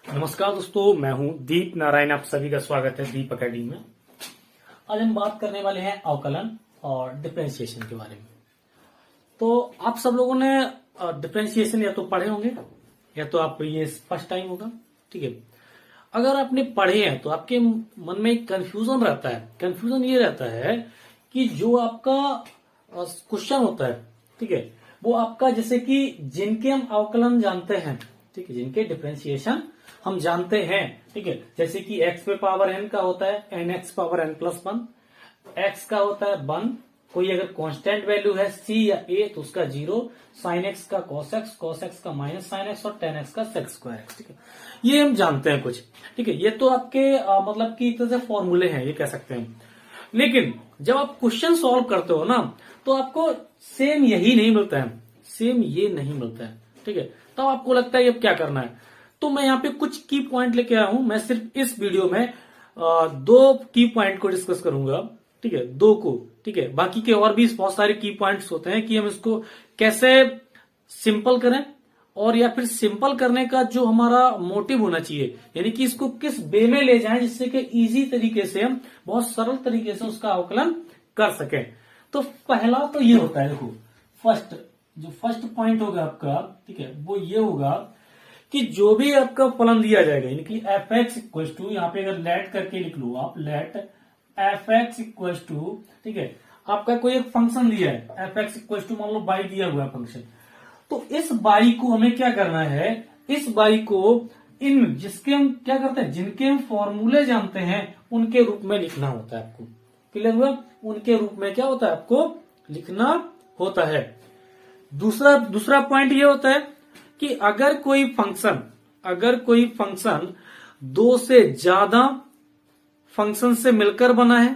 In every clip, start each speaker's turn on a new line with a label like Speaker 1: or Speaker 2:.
Speaker 1: नमस्कार दोस्तों, मैं हूं दीप नारायण। आप सभी का स्वागत है दीप अकेडमी में। आज हम बात करने वाले हैं अवकलन और डिफरेंशिएशन के बारे में। तो आप सब लोगों ने डिफरेंशिएशन या तो पढ़े होंगे या तो आप ये फर्स्ट टाइम होगा। ठीक है, अगर आपने पढ़े हैं तो आपके मन में एक कंफ्यूजन रहता है। कंफ्यूजन ये रहता है कि जो आपका क्वेश्चन होता है, ठीक है, वो आपका जैसे कि जिनके हम अवकलन जानते हैं, ठीक है, जिनके डिफरेंशिएशन हम जानते हैं, ठीक है, जैसे कि x पे पावर n का होता है nx power n plus 1, x का होता है 1, कोई अगर कांस्टेंट वैल्यू है c या a तो उसका 0, sin x का cos x का माइनस sin x और tan x का sec स्क्वायर x। ठीक है, ये हम जानते हैं कुछ। ठीक है, ये तो आपके मतलब कि एक तरह से फॉर्मूले हैं, ये कह सकते हैं। लेकिन जब आप क्वेश्चन सॉल्व करते हो ना, तो आपको सेम यही नहीं मिलता है, सेम ये नहीं मिलता है। ठीक है, तब आपको लगता है अब क्या करना है। तो मैं यहाँ पे कुछ की पॉइंट लेके आया हूं। मैं सिर्फ इस वीडियो में दो की पॉइंट को डिस्कस करूंगा। ठीक है, दो को। ठीक है, बाकी के और भी बहुत सारे की पॉइंट्स होते हैं कि हम इसको कैसे सिंपल करें, और या फिर सिंपल करने का जो हमारा मोटिव होना चाहिए, यानी कि इसको किस वे में ले जाएं जिससे कि इजी तरीके से हम बहुत सरल तरीके से उसका अवकलन कर सकें। तो पहला तो ये होता है, देखो फर्स्ट पॉइंट होगा आपका, ठीक है, वो ये होगा कि जो भी आपका फलन दिया जाएगा, यानी कि एफ एक्स इक्वल टू, यहाँ पे अगर लेट करके लिख लो आप, let F X equal to, ठीक है, आपका कोई एक फंक्शन दिया है एफ एक्स इक्वल टू, मान लो बाई दिया हुआ है फंक्शन। तो इस बाई को हमें क्या करना है, इस बाई को इन जिसके हम क्या करते हैं, जिनके हम फॉर्मूले जानते हैं उनके रूप में लिखना होता है आपको। क्लियर हुआ? उनके रूप में क्या होता है, आपको लिखना होता है। दूसरा पॉइंट ये होता है कि अगर कोई फंक्शन दो से ज्यादा फंक्शन से मिलकर बना है,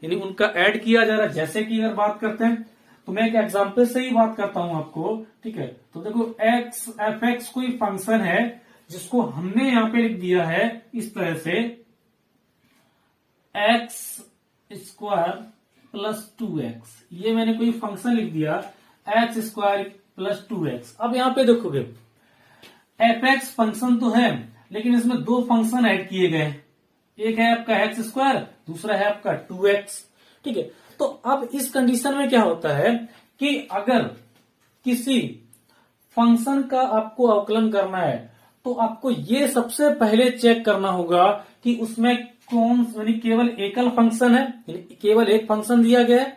Speaker 1: यानी उनका ऐड किया जा रहा है। जैसे कि अगर बात करते हैं तो मैं एक एग्जांपल से ही बात करता हूं आपको। ठीक है, तो देखो एफ एक्स कोई फंक्शन है जिसको हमने यहां पे लिख दिया है इस तरह से, एक्स स्क्वायर प्लस 2x। ये मैंने कोई फंक्शन लिख दिया एक्स स्क्वायर प्लस 2x। अब यहां पे देखोगे एफ एक्स फंक्शन तो है, लेकिन इसमें दो फंक्शन ऐड किए गए। एक है आपका एक्स स्क्वायर, दूसरा है आपका 2x। ठीक है, तो अब इस कंडीशन में क्या होता है कि अगर किसी फंक्शन का आपको अवकलन करना है तो आपको ये सबसे पहले चेक करना होगा कि उसमें कौन, यानी केवल एकल फंक्शन है, केवल एक फंक्शन दिया गया है,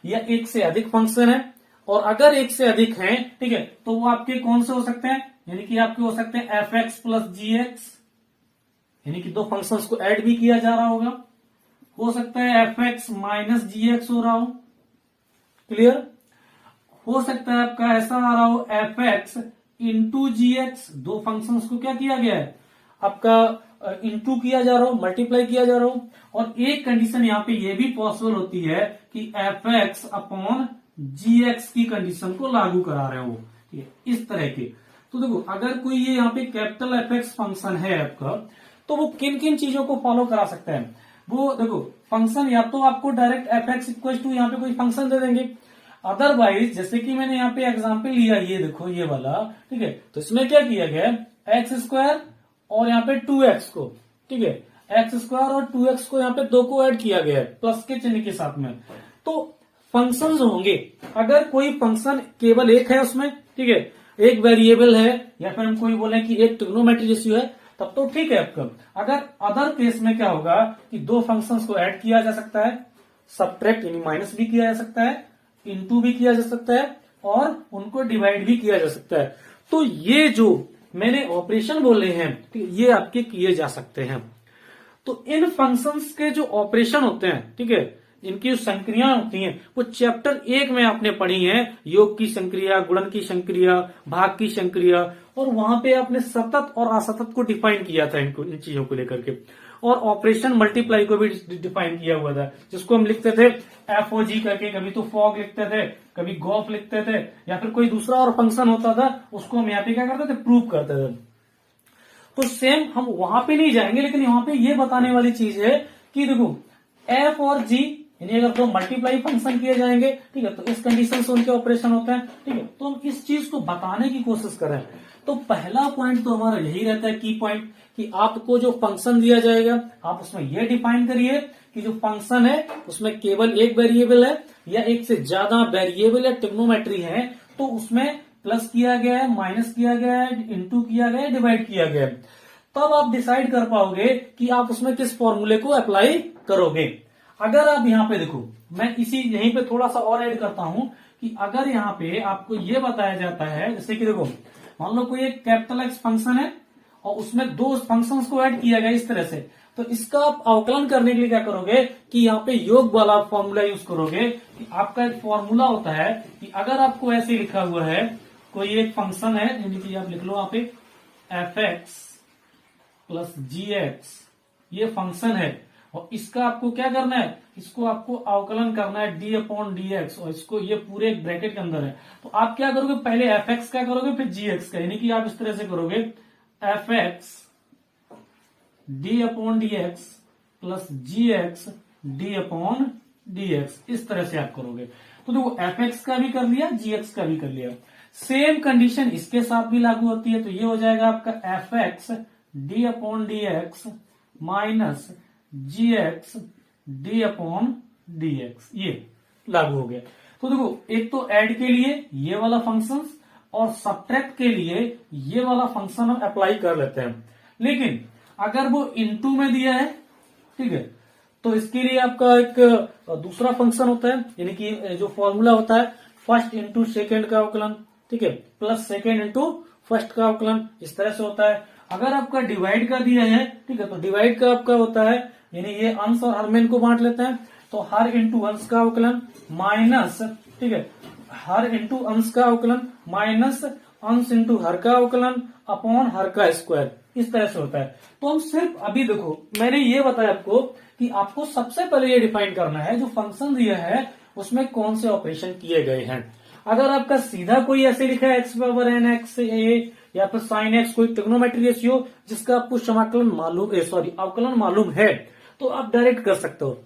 Speaker 1: या एक से अधिक फंक्शन है। और अगर एक से अधिक हैं, ठीक है, तो वो आपके कौन से हो सकते हैं, यानी कि आपके हो सकते हैं F x plus g x, यानी कि दो फंक्शंस को ऐड भी किया जा रहा होगा। हो सकता है F x minus g x हो रहा हो। क्लियर? हो सकता है आपका ऐसा आ रहा हो एफ एक्स इंटू जी एक्स, दो फंक्शंस को क्या किया गया है, आपका इंटू किया जा रहा हो, मल्टीप्लाई किया जा रहा हो। और एक कंडीशन यहां पे ये भी पॉसिबल होती है कि एफ एक्स अपॉन जी एक्स की कंडीशन को लागू करा रहे हो। ठीक है, इस तरह के। तो देखो अगर कोई ये यहाँ पे कैपिटल एफ एक्स फंक्शन है आपका, तो वो किन किन चीजों को फॉलो करा सकता है। वो देखो फंक्शन या तो आपको direct F X equal to यहाँ पे कोई फंक्शन दे देंगे, अदरवाइज जैसे कि मैंने यहाँ पे एग्जांपल लिया, ये देखो ये वाला, ठीक है, तो इसमें क्या किया गया, एक्स स्क्वायर और यहाँ पे 2x को, ठीक है, एक्स स्क्वायर और 2x को यहाँ पे दो को ऐड किया गया है प्लस के चिन्ह के साथ में। तो फंक्शंस होंगे, अगर कोई फंक्शन केवल एक है उसमें, ठीक है, एक वेरिएबल है, या फिर हम कोई बोले कि एक ट्रिग्नोमेट्री रेशियो है, तब तो ठीक है आपका। अगर अदर केस में क्या होगा कि दो फंक्शंस को ऐड किया जा सकता है, सबट्रैक्ट यानी माइनस भी किया जा सकता है, इनटू भी किया जा सकता है, और उनको डिवाइड भी किया जा सकता है। तो ये जो मैंने ऑपरेशन बोले हैं, ये आपके किए जा सकते हैं। तो इन फंक्शंस के जो ऑपरेशन होते हैं, ठीक है, इनकी जो संक्रियाएं होती हैं, वो चैप्टर 1 में आपने पढ़ी हैं। योग की संक्रिया, गुणन की संक्रिया, भाग की संक्रिया, और वहां पे आपने सतत और असतत को डिफाइन किया था, इन चीजों को लेकर के। और ऑपरेशन मल्टीप्लाई को भी डिफाइन किया हुआ था, जिसको हम लिखते थे एफओजी करके, कभी तो फॉग लिखते थे, कभी गॉफ लिखते थे, या फिर कोई दूसरा और फंक्शन होता था, उसको हम यहाँ पे क्या करते थे, प्रूव करते थे। तो सेम हम वहां पे नहीं जाएंगे, लेकिन यहाँ पे ये बताने वाली चीज है कि देखो एफ और जी यानी अगर दो मल्टीप्लाई फंक्शन किए जाएंगे, ठीक है, तो इस कंडीशन से उनके ऑपरेशन होते हैं, ठीक है। तो हम इस चीज को बताने की कोशिश करें तो पहला पॉइंट तो हमारा यही रहता है की पॉइंट, कि आपको जो फंक्शन दिया जाएगा आप उसमें यह डिफाइन करिए कि जो फंक्शन है उसमें केवल एक वेरिएबल है या एक से ज्यादा वेरिएबल या ट्रिग्नोमेट्री है, तो उसमें प्लस किया गया है, माइनस किया गया है, इंटू किया गया है, डिवाइड किया गया है। तब आप डिसाइड कर पाओगे कि आप उसमें किस फॉर्मूले को अप्लाई करोगे। अगर आप यहाँ पे देखो, मैं इसी यहीं पे थोड़ा सा और ऐड करता हूं कि अगर यहाँ पे आपको ये बताया जाता है, जैसे कि देखो मान लो कोई एक कैपिटल एक्स फंक्शन है और उसमें दो फंक्शंस को ऐड किया गया इस तरह से, तो इसका आप अवकलन करने के लिए क्या करोगे कि यहाँ पे योग वाला फॉर्मूला यूज करोगे। कि आपका एक फॉर्मूला होता है कि अगर आपको ऐसे लिखा हुआ है कोई एक फंक्शन है, यानी कि आप लिख लो यहाँ पे F x plus g x, ये फंक्शन है और इसका आपको क्या करना है, इसको आपको अवकलन करना है डी अपॉन डी एक्स, और इसको ये पूरे एक ब्रैकेट के अंदर है। तो आप क्या करोगे, पहले एफ एक्स का करोगे फिर जी एक्स का, यानी कि आप इस तरह से करोगे f x d upon D x plus g x d upon D x, इस तरह से आप करोगे। तो देखो एफ एक्स का भी कर लिया, जी एक्स का भी कर लिया। सेम कंडीशन इसके साथ भी लागू होती है, तो ये हो जाएगा आपका f x d upon D x minus g x d upon D x, ये लागू हो गया। तो देखो एक तो ऐड के लिए ये वाला फंक्शन और सब्ट्रैक्ट के लिए ये वाला फंक्शन हम अप्लाई कर लेते हैं। लेकिन अगर वो इनटू में दिया है, ठीक है, तो इसके लिए आपका एक दूसरा फंक्शन होता है, यानी कि जो फॉर्मूला होता है फर्स्ट इंटू सेकेंड का अवकलन, ठीक है, प्लस सेकेंड इंटू फर्स्ट का अवकलन, इस तरह से होता है। अगर आपका डिवाइड का दिया है, ठीक है, तो डिवाइड का आपका होता है, यानी ये अंश और हर में इनको बांट लेते हैं, तो हर इंटू अंश का अवकलन माइनस, ठीक है, हर इंटू अंश का अवकलन माइनस अंश इंटू हर का अवकलन अपॉन हर का स्क्वायर, इस तरह से होता है। तो हम सिर्फ अभी देखो मैंने ये बताया आपको कि आपको सबसे पहले ये डिफाइन करना है जो फंक्शन दिया है उसमें कौन से ऑपरेशन किए गए हैं। अगर आपका सीधा कोई ऐसे लिखा है एक्स पावर एन एक्स ए या फिर साइन एक्स, कोई ट्रिग्नोमेट्री रेशियो जिसका आपको समाकलन मालूम अवकलन मालूम है, तो आप डायरेक्ट कर सकते हो।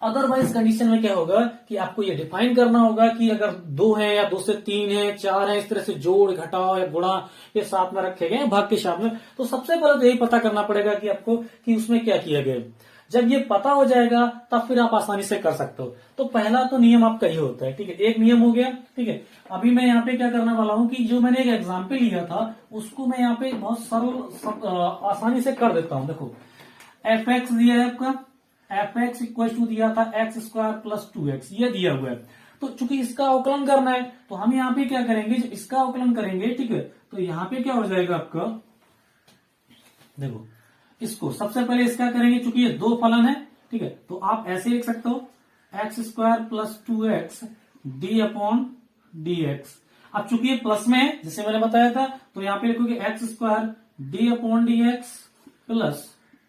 Speaker 1: अदरवाइज कंडीशन में क्या होगा कि आपको ये डिफाइन करना होगा कि अगर दो है या दो से तीन है, चार है, इस तरह से जोड़ घटाओ या गुणा ये साथ में रखे गए भाग के साथ में, तो सबसे पहले तो यही पता करना पड़ेगा कि आपको कि उसमें क्या किया गया। जब ये पता हो जाएगा तब फिर आप आसानी से कर सकते हो। तो पहला तो नियम आपका ये होता है, ठीक है, एक नियम हो गया, ठीक है। अभी मैं यहाँ पे क्या करने वाला हूँ कि जो मैंने एक एग्जाम्पल लिया था उसको मैं यहाँ पे बहुत सरल आसानी से कर देता हूँ। देखो एफ एक्स दिया है आपका, एफ एक्स इक्वल टू दिया था एक्स स्क्वायर प्लस 2x, ये दिया हुआ है। तो चूंकि इसका अवकलन करना है तो हम यहाँ पे क्या करेंगे, जो इसका अवकलन करेंगे, ठीक है, तो यहाँ पे क्या हो जाएगा आपका, देखो इसको सबसे पहले इसका करेंगे, चूंकि ये दो फलन है, ठीक है, तो आप ऐसे लिख सकते हो x square plus 2x D upon D x. अब चूंकि ये प्लस में है जैसे मैंने बताया था, तो यहाँ पे लिखोगे x square D upon D x plus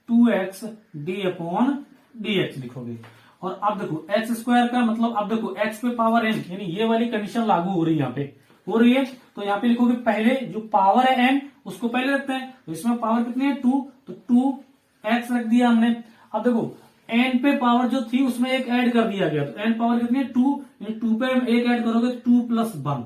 Speaker 1: 2x D upon dx लिखोगे। और अब देखो एक्स स्क्वायर का मतलब, अब देखो x पे पावर n, यानी ये वाली कंडीशन लागू हो रही है, यहाँ पे हो रही है, तो यहाँ पे लिखोगे पहले जो पावर है n उसको पहले रखते हैं, तो इसमें पावर कितनी है 2, तो 2x रख दिया हमने। अब देखो n पे पावर जो थी उसमें एक ऐड कर दिया गया, तो n पावर कितनी है 2, यानी 2 पे एक ऐड करोगे 2 प्लस 1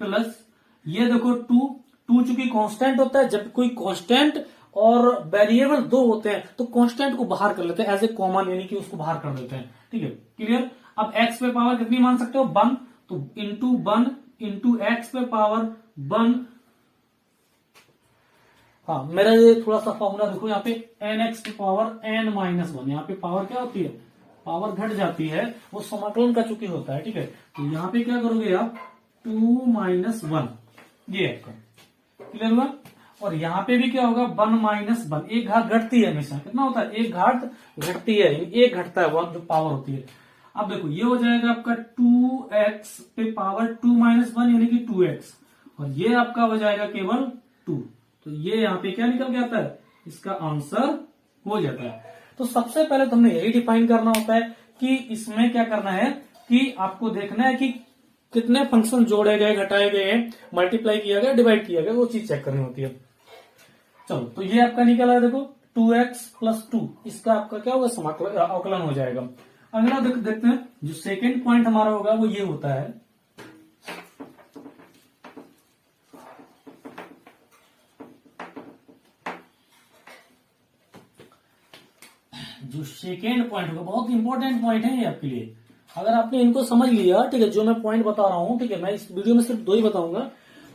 Speaker 1: प्लस ये देखो 2 चूंकि कांस्टेंट होता है, जब कोई कांस्टेंट और वेरिएबल दो होते हैं तो कांस्टेंट को बाहर कर लेते हैं एज ए कॉमन, यानी कि उसको बाहर कर देते हैं, ठीक है, क्लियर। अब x पे पावर कितनी मान सकते हो 1, तो इंटू 1 इंटू एक्स पे पावर 1। हाँ मेरा ये थोड़ा सा फॉर्मूला देखो यहाँ पे एन एक्स पे पावर एन माइनस 1, यहाँ पे पावर क्या होती है, पावर घट जाती है, वो समाकलन का चूंकि होता है, ठीक है। तो यहाँ पे क्या करोगे आप 2 माइनस 1, ये आपका क्लियर हुआ। और यहाँ पे भी क्या होगा 1 माइनस 1, एक घात घटती है हमेशा, कितना होता है एक घात घटती है, एक घटता है 1 जो पावर होती है। अब देखो ये हो जाएगा आपका 2x पे पावर 2 माइनस 1 यानी कि 2x, और ये आपका हो जाएगा केवल 2, तो ये यहाँ पे क्या निकल के आता है, इसका आंसर हो जाता है। तो सबसे पहले तो हमने यही डिफाइन करना होता है कि इसमें क्या करना है कि आपको देखना है कि कितने फंक्शन जोड़े गए, घटाए गए हैं, मल्टीप्लाई किया गया, डिवाइड किया गया, वो चीज चेक करनी होती है। चलो तो ये आपका निकला है, देखो 2x प्लस 2, इसका आपका क्या होगा, समाकलन अवकलन हो जाएगा। अगला देखते हैं, जो सेकेंड पॉइंट हमारा होगा वो ये होता है, जो सेकेंड पॉइंट होगा बहुत इंपॉर्टेंट पॉइंट है ये आपके लिए। अगर आपने इनको समझ लिया, ठीक है, जो मैं पॉइंट बता रहा हूं, ठीक है, मैं इस वीडियो में सिर्फ 2 ही बताऊंगा,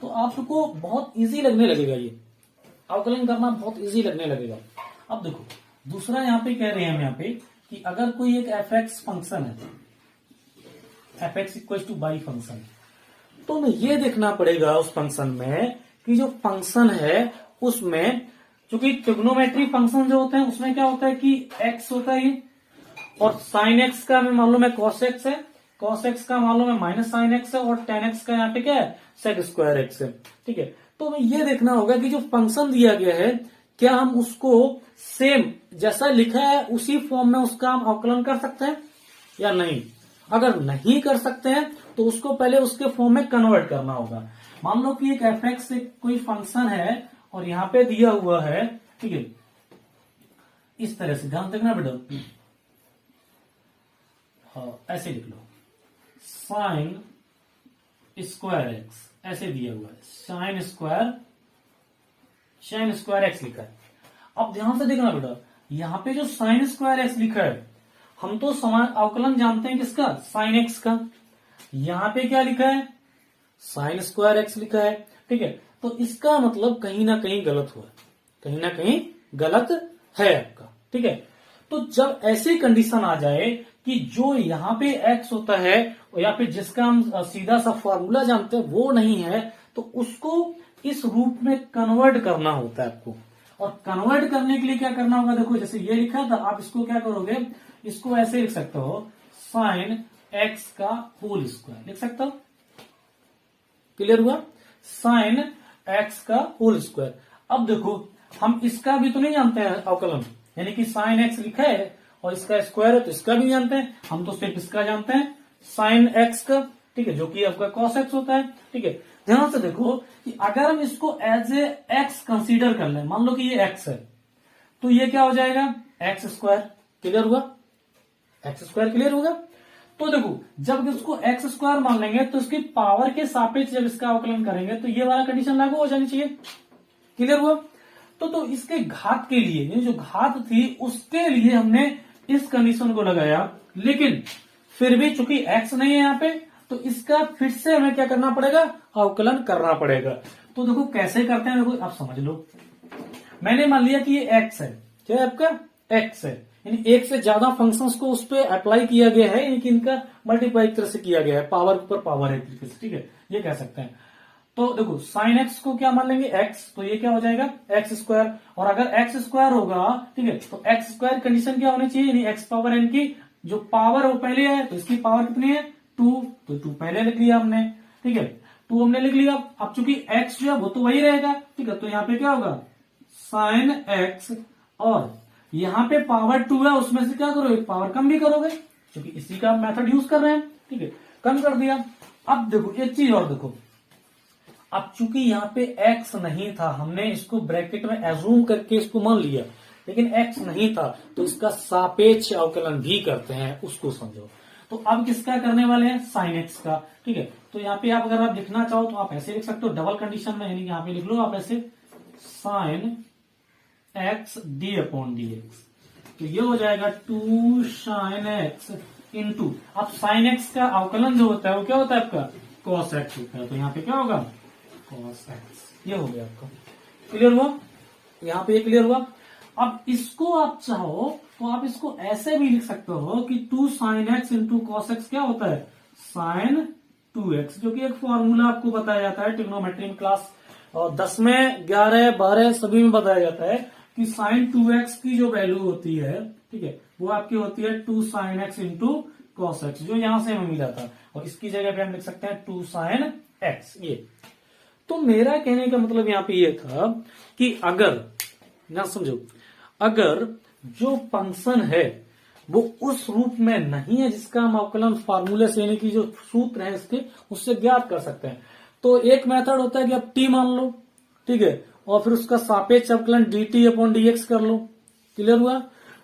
Speaker 1: तो आपको बहुत इजी लगने लगेगा, ये अवकलन करना बहुत इजी लगने लगेगा। अब देखो दूसरा यहाँ पे कह रहे हैं हम यहाँ पे कि अगर कोई एक एफ एक्स फंक्शन है, F X equal to Y function, तो हमें ये देखना पड़ेगा उस फंक्शन में कि जो फंक्शन है उसमें, क्योंकि ट्रिग्नोमेट्री फंक्शन जो होते हैं उसमें क्या होता है कि एक्स होता है ये, और साइन एक्स का हमें मालूम है कॉस एक्स है, कॉस एक्स का मालूम है माइनस साइन एक्स है, और टेन एक्स का यहाँ पे क्या है सेक स्क्वायर एक्स है, ठीक है। तो हमें ये देखना होगा कि जो फंक्शन दिया गया है क्या हम उसको सेम जैसा लिखा है उसी फॉर्म में उसका हम अवकलन कर सकते हैं या नहीं। अगर नहीं कर सकते हैं तो उसको पहले उसके फॉर्म में कन्वर्ट करना होगा। मान लो कि एक एफ एक्स कोई फंक्शन है और यहाँ पे दिया हुआ है, ठीक है, इस तरह से, ध्यान देखना बेटा, हाँ ऐसे लिख लो, साइन स्क्वायर एक्स ऐसे दिया हुआ है, साइन स्क्वायर एक्स लिखा है। अब ध्यान से देखना बेटा, यहाँ पे जो साइन स्क्वायर एक्स लिखा है, हम तो समान अवकलन जानते हैं किसका, साइन एक्स का। यहाँ पे क्या लिखा है, साइन स्क्वायर एक्स लिखा है, ठीक है। तो इसका मतलब कहीं ना कहीं गलत हुआ है, कहीं ना कहीं गलत है आपका, ठीक है। तो जब ऐसी कंडीशन आ जाए कि जो यहाँ पे x होता है या फिर जिसका हम सीधा सा फॉर्मूला जानते हैं वो नहीं है, तो उसको इस रूप में कन्वर्ट करना होता है आपको। और कन्वर्ट करने के लिए क्या करना होगा, देखो जैसे ये लिखा था, आप इसको क्या करोगे, इसको ऐसे लिख सकते हो, साइन एक्स का होल स्क्वायर लिख सकते हो, क्लियर हुआ, साइन एक्स का होल स्क्वायर। अब देखो हम इसका भी तो नहीं जानते हैं अवकलन, यानी कि साइन एक्स लिखा है और इसका स्क्वायर है तो इसका भी जानते हैं, हम तो सिर्फ इसका जानते हैं साइन एक्स का, ठीक है, जो कि आपका कॉस एक्स होता है, ठीक है। ध्यान से देखो कि अगर हम इसको एज ए एक्स कंसीडर कर लें, मान लो कि ये एक्स है, तो ये क्या हो जाएगा, एक्स स्क्वायर, क्लियर हुआ, एक्स स्क्वायर क्लियर होगा। तो देखो जब इसको एक्स स्क्वायर मान लेंगे तो इसकी पावर के सापेक्ष जब इसका अवकलन करेंगे तो ये वाला कंडीशन लागू हो जानी चाहिए, क्लियर हुआ। तो इसके घात के लिए, यानी जो घात थी उसके लिए हमने इस कंडीशन को लगाया, लेकिन फिर भी चूंकि एक्स नहीं है यहाँ पे, तो इसका फिर से हमें क्या करना पड़ेगा, अवकलन करना पड़ेगा। तो देखो कैसे करते हैं, देखो आप समझ लो, मैंने मान लिया कि ये एक्स है, क्या है आपका, एक्स है, यानी एक से ज्यादा फंक्शंस को उस पर अप्लाई किया गया है, यानी कि इनका मल्टीप्लाई एक तरह से किया गया है, पावर पर पावर है एक तरीके से, ठीक है, ये कह सकते हैं। तो देखो साइन एक्स को क्या मान लेंगे, एक्स, तो ये क्या हो जाएगा एक्स स्क्वायर, और अगर एक्स स्क्वायर होगा, ठीक है, तो एक्स स्क्वायर कंडीशन क्या होनी चाहिए, यानी एक्स पावर एन की जो पावर वो पहले है, तो इसकी पावर कितनी है 2, तो 2 पहले लिख लिया हमने, ठीक है, 2 हमने लिख लिया। अब चूंकि एक्स जो है वो तो वही रहेगा, ठीक है, तो यहाँ पे क्या होगा साइन एक्स, और यहाँ पे पावर 2 है, उसमें से क्या करोगे, पावर कम भी करोगे, क्योंकि इसी का मेथड यूज कर रहे हैं, ठीक है, कम कर दिया। अब देखो एक चीज और देखो, अब चूंकि यहाँ पे x नहीं था, हमने इसको ब्रैकेट में एज्यूम करके इसको मान लिया, लेकिन x नहीं था, तो इसका सापेक्ष अवकलन भी करते हैं, उसको समझो। तो अब किसका करने वाले हैं, साइन x का, ठीक है। तो यहाँ पे आप अगर आप लिखना चाहो तो आप ऐसे लिख सकते हो डबल कंडीशन में, यानी यहाँ पे लिख लो आप ऐसे sine x D upon D X, तो ये हो जाएगा 2 साइन एक्स इंटू, अब साइन x का अवकलन जो होता है वो क्या होता है आपका कॉस एक्स होता है, तो यहाँ पे क्या होगा कॉस एक्स, ये हो गया आपका, क्लियर हुआ, यहाँ पे ये क्लियर हुआ। अब इसको आप चाहो तो आप इसको ऐसे भी लिख सकते हो कि 2 sine X into cos x क्या होता है साइन 2x, जो कि एक फॉर्मूला आपको बताया जाता है ट्रिग्नोमेट्री में क्लास 10 में 11 12 सभी में बताया जाता है कि साइन 2x की जो वैल्यू होती है, ठीक है, वो आपकी होती है 2 sine X into cos x, जो यहां से हमें मिला था, और इसकी जगह पे हम लिख सकते हैं 2 साइन एक्स। ये तो मेरा कहने का मतलब यहाँ पे ये था कि अगर ना समझो, अगर जो फंक्शन है वो उस रूप में नहीं है जिसका हम अवकलन फार्मूले से, यानी कि जो सूत्र है इसके, उससे ज्ञात कर सकते हैं, तो एक मेथड होता है कि आप t मान लो, ठीक है, और फिर उसका सापेक्ष अवकलन dt अपॉन dx कर लो, क्लियर हुआ।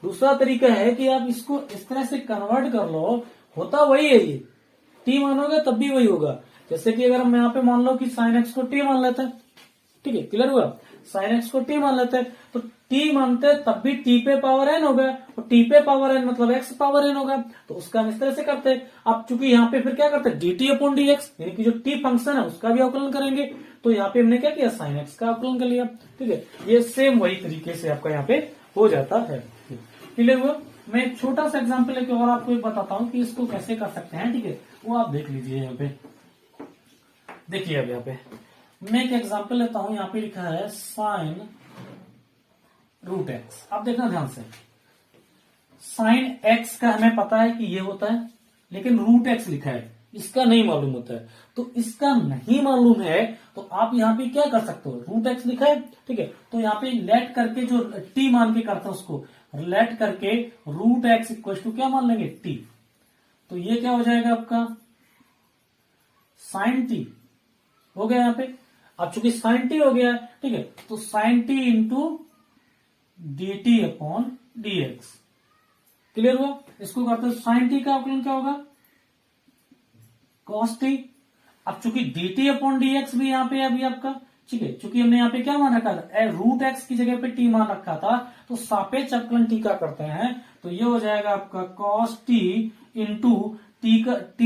Speaker 1: दूसरा तरीका है कि आप इसको इस तरह से कन्वर्ट कर लो, होता वही है ये, टी मानोगे तब भी वही होगा। जैसे कि अगर हम यहाँ पे मान लो कि साइन एक्स को टी मान लेते हैं, ठीक है, क्लियर हुआ, साइन एक्स को टी मान लेते हैं, तो टी मानते हैं तब भी टी पे पावर एन होगा, और टी पे पावर एन मतलब एक्स पावर एन होगा, तो उसका हम इस तरह से करते हैं। अब चूंकि यहाँ पे फिर क्या करते हैं, D T upon D x, यानी कि जो टी फंक्शन है उसका भी अवकलन करेंगे, तो यहाँ पे हमने क्या किया, साइन एक्स का अवकलन कर लिया, ठीक है। ये सेम वही तरीके से आपका यहाँ पे हो जाता है, क्लियर हुआ। मैं एक छोटा सा एग्जाम्पल लेके और आपको एक बताता हूँ कि इसको कैसे कर सकते हैं, ठीक है, वो आप देख लीजिए। यहाँ पे देखिए, अब यहाँ पे मैं एक एग्जाम्पल लेता हूं, यहाँ पे लिखा है साइन रूट एक्स। अब देखना ध्यान से, साइन एक्स का हमें पता है कि ये होता है, लेकिन रूट एक्स लिखा है, इसका नहीं मालूम होता है। तो इसका नहीं मालूम है तो आप यहाँ पे क्या कर सकते हो, रूट एक्स लिखा है, ठीक है, तो यहाँ पे लेट करके जो टी मान के करते हैं उसको लेट करके रूट एक्स इक्वल टू क्या मान लेंगे, टी। तो ये क्या हो जाएगा आपका, साइन टी हो गया यहाँ पे। अब चूंकि साइन टी हो गया है, ठीक है, तो sine T into D T upon D X, clear हुआ। इसको करते हैं साइन टी का अवकलन क्या होगा, कॉस टी। अब चूंकि D T upon D x भी यहाँ पे अभी आपका, ठीक है, चूंकि हमने यहाँ पे क्या मान रखा था, रूट एक्स की जगह पे टी मान रखा था, तो सापेक्ष अवकलन टी का करते हैं, तो ये हो जाएगा आपका कॉस टी इंटू टी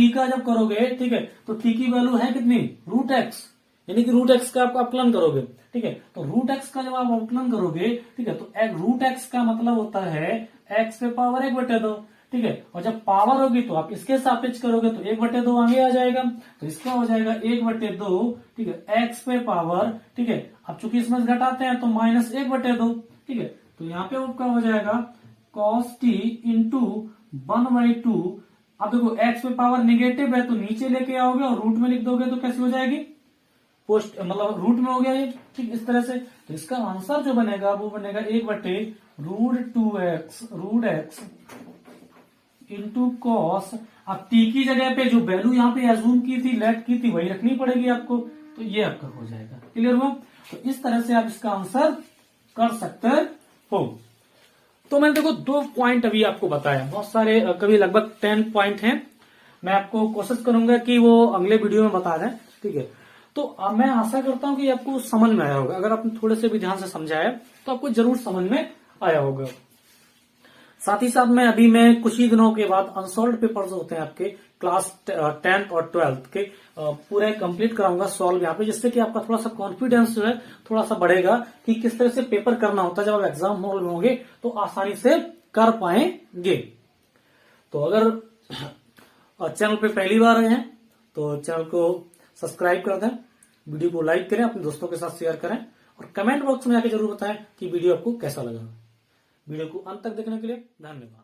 Speaker 1: का जब करोगे, ठीक है, तो टी की वैल्यू है कितनी, रूट एक्स, यानी कि रूट एक्स का आप अवकलन करोगे, ठीक है। तो रूट एक्स का जब आप अवकलन करोगे, ठीक है, तो रूट एक्स का मतलब होता है एक्स पे पावर 1/2, ठीक है, और जब पावर होगी तो आप इसके सापेक्ष करोगे तो 1/2 आगे आ जाएगा, तो इसका हो जाएगा 1/2, ठीक है, एक्स पे पावर, ठीक है। अब चूंकि इसमें घटाते हैं तो -1/2, ठीक है, तो यहाँ पे आपका हो जाएगा कॉस टी इंटू 1/2। अब देखो एक्स पे पावर निगेटिव है तो नीचे लेके आओगे और रूट में लिख दोगे तो कैसी हो जाएगी, पोस्ट मतलब रूट में हो गया ये, ठीक, इस तरह से। तो इसका आंसर जो बनेगा वो बनेगा 1/√2x root X into cos. अब टी की जगह पे जो वैल्यू यहाँ पे एज्यूम की थी, लेट की थी, वही रखनी पड़ेगी आपको, तो ये आपका हो जाएगा, क्लियर हुआ। तो इस तरह से आप इसका आंसर कर सकते हो। तो मैंने देखो 2 पॉइंट अभी आपको बताया, बहुत सारे कभी लगभग 10 पॉइंट हैं, मैं आपको कोशिश करूंगा कि वो अगले वीडियो में बता दें, ठीक है। तो मैं आशा करता हूं कि आपको समझ में आया होगा, अगर आपने थोड़े से भी ध्यान से समझाया तो आपको जरूर समझ में आया होगा। साथ ही साथ मैं कुछ ही दिनों के बाद अनसॉल्व पेपर्स होते हैं आपके क्लास 10th और 12th के पूरे कंप्लीट कराऊंगा सॉल्व यहाँ पे, जिससे कि आपका थोड़ा सा कॉन्फिडेंस जो है थोड़ा सा बढ़ेगा कि किस तरह से पेपर करना होता है। जब आप एग्जाम हॉल में होंगे तो आसानी से कर पाएंगे। तो अगर चैनल पे पहली बार आए हैं तो चैनल को सब्सक्राइब कर दें, वीडियो को लाइक करें, अपने दोस्तों के साथ शेयर करें, और कमेंट बॉक्स में आके जरूर बताएं कि वीडियो आपको कैसा लगा। वीडियो को अंत तक देखने के लिए धन्यवाद।